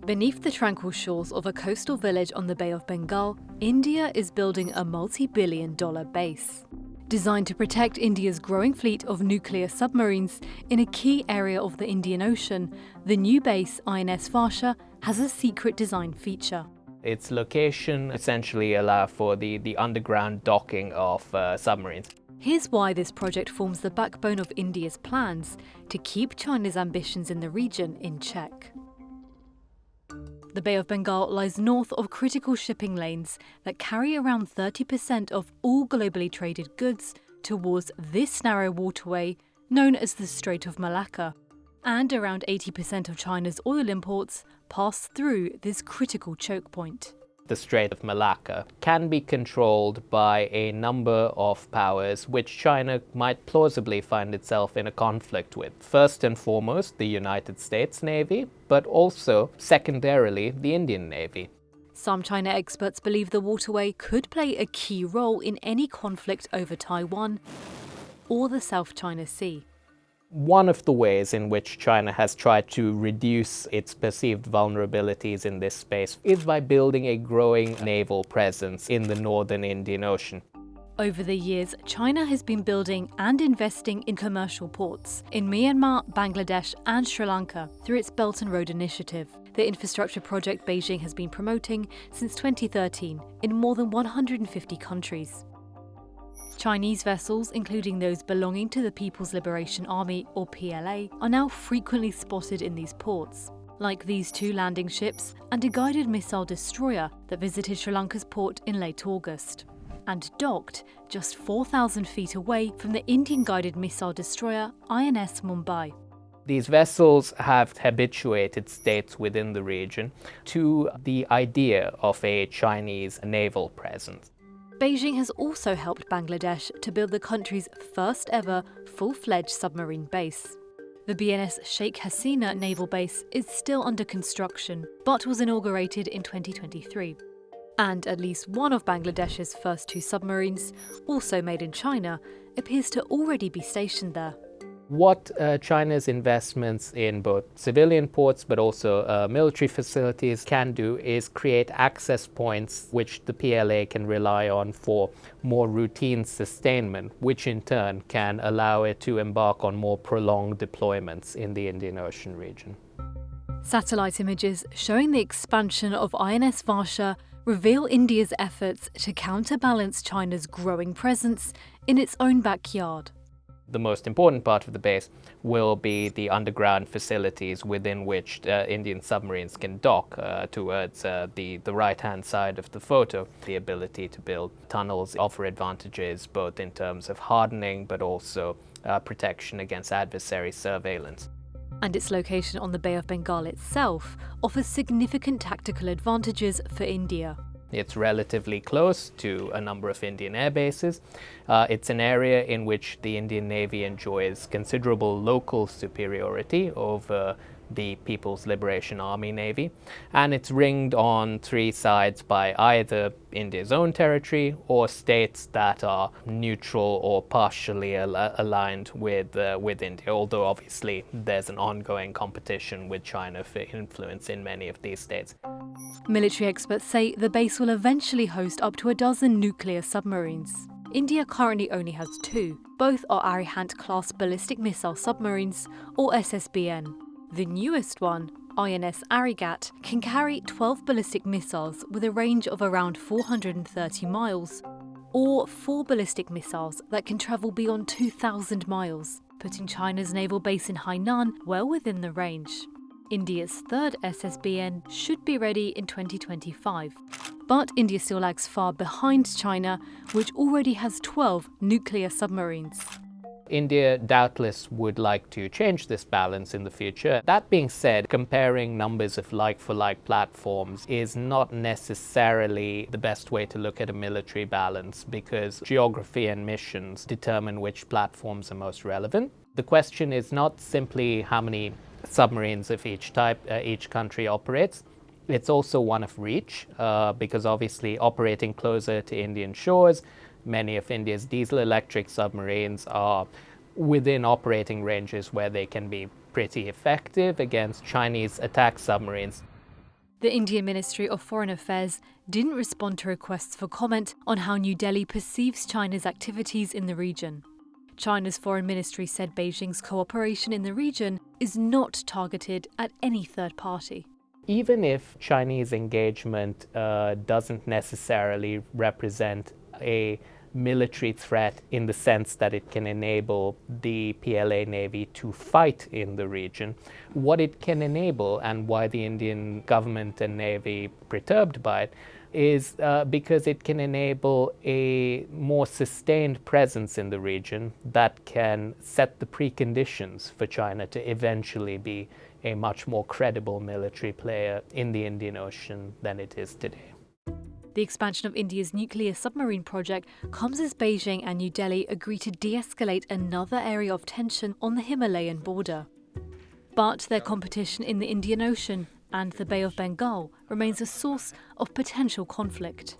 Beneath the tranquil shores of a coastal village on the Bay of Bengal, India is building a multi-billion-dollar base. Designed to protect India's growing fleet of nuclear submarines in a key area of the Indian Ocean, the new base, INS Varsha, has a secret design feature. Its location essentially allows for the underground docking of submarines. Here's why this project forms the backbone of India's plans to keep China's ambitions in the region in check. The Bay of Bengal lies north of critical shipping lanes that carry around 30% of all globally traded goods towards this narrow waterway known as the Strait of Malacca. And around 80% of China's oil imports pass through this critical choke point. The Strait of Malacca can be controlled by a number of powers which China might plausibly find itself in a conflict with. First and foremost, the United States Navy, but also, secondarily, the Indian Navy. Some China experts believe the waterway could play a key role in any conflict over Taiwan or the South China Sea. One of the ways in which China has tried to reduce its perceived vulnerabilities in this space is by building a growing naval presence in the northern Indian Ocean. Over the years, China has been building and investing in commercial ports in Myanmar, Bangladesh and Sri Lanka through its Belt and Road Initiative, the infrastructure project Beijing has been promoting since 2013 in more than 150 countries. Chinese vessels, including those belonging to the People's Liberation Army or PLA, are now frequently spotted in these ports, like these two landing ships and a guided missile destroyer that visited Sri Lanka's port in late August, and docked just 4,000 feet away from the Indian guided missile destroyer INS Mumbai. These vessels have habituated states within the region to the idea of a Chinese naval presence. Beijing has also helped Bangladesh to build the country's first ever full-fledged submarine base. The INS Sheikh Hasina naval base is still under construction, but was inaugurated in 2023. And at least one of Bangladesh's first two submarines, also made in China, appears to already be stationed there. What China's investments in both civilian ports but also military facilities can do is create access points which the PLA can rely on for more routine sustainment, which in turn can allow it to embark on more prolonged deployments in the Indian Ocean region. Satellite images showing the expansion of INS Varsha reveal India's efforts to counterbalance China's growing presence in its own backyard. The most important part of the base will be the underground facilities within which Indian submarines can dock towards the right-hand side of the photo. The ability to build tunnels offer advantages both in terms of hardening but also protection against adversary surveillance. And its location on the Bay of Bengal itself offers significant tactical advantages for India. It's relatively close to a number of Indian air bases. It's an area in which the Indian Navy enjoys considerable local superiority over the People's Liberation Army Navy, and it's ringed on three sides by either India's own territory or states that are neutral or partially aligned with India, although obviously there's an ongoing competition with China for influence in many of these states. Military experts say the base will eventually host up to a dozen nuclear submarines. India currently only has two. Both are Arihant-class ballistic missile submarines, or SSBN. The newest one, INS Arigat, can carry 12 ballistic missiles with a range of around 430 miles, or 4 ballistic missiles that can travel beyond 2,000 miles, putting China's naval base in Hainan well within the range. India's third SSBN should be ready in 2025. But India still lags far behind China, which already has 12 nuclear submarines. India doubtless would like to change this balance in the future. That being said, comparing numbers of like-for-like platforms is not necessarily the best way to look at a military balance, because geography and missions determine which platforms are most relevant. The question is not simply how many submarines of each type each country operates. It's also one of reach, because obviously operating closer to Indian shores, many of India's diesel-electric submarines are within operating ranges where they can be pretty effective against Chinese attack submarines. The Indian Ministry of Foreign Affairs didn't respond to requests for comment on how New Delhi perceives China's activities in the region. China's foreign ministry said Beijing's cooperation in the region is not targeted at any third party. Even if Chinese engagement doesn't necessarily represent a military threat in the sense that it can enable the PLA Navy to fight in the region, what it can enable, and why the Indian government and Navy perturbed by it, is because it can enable a more sustained presence in the region that can set the preconditions for China to eventually be a much more credible military player in the Indian Ocean than it is today. The expansion of India's nuclear submarine project comes as Beijing and New Delhi agree to de-escalate another area of tension on the Himalayan border. But their competition in the Indian Ocean and the Bay of Bengal remains a source of potential conflict.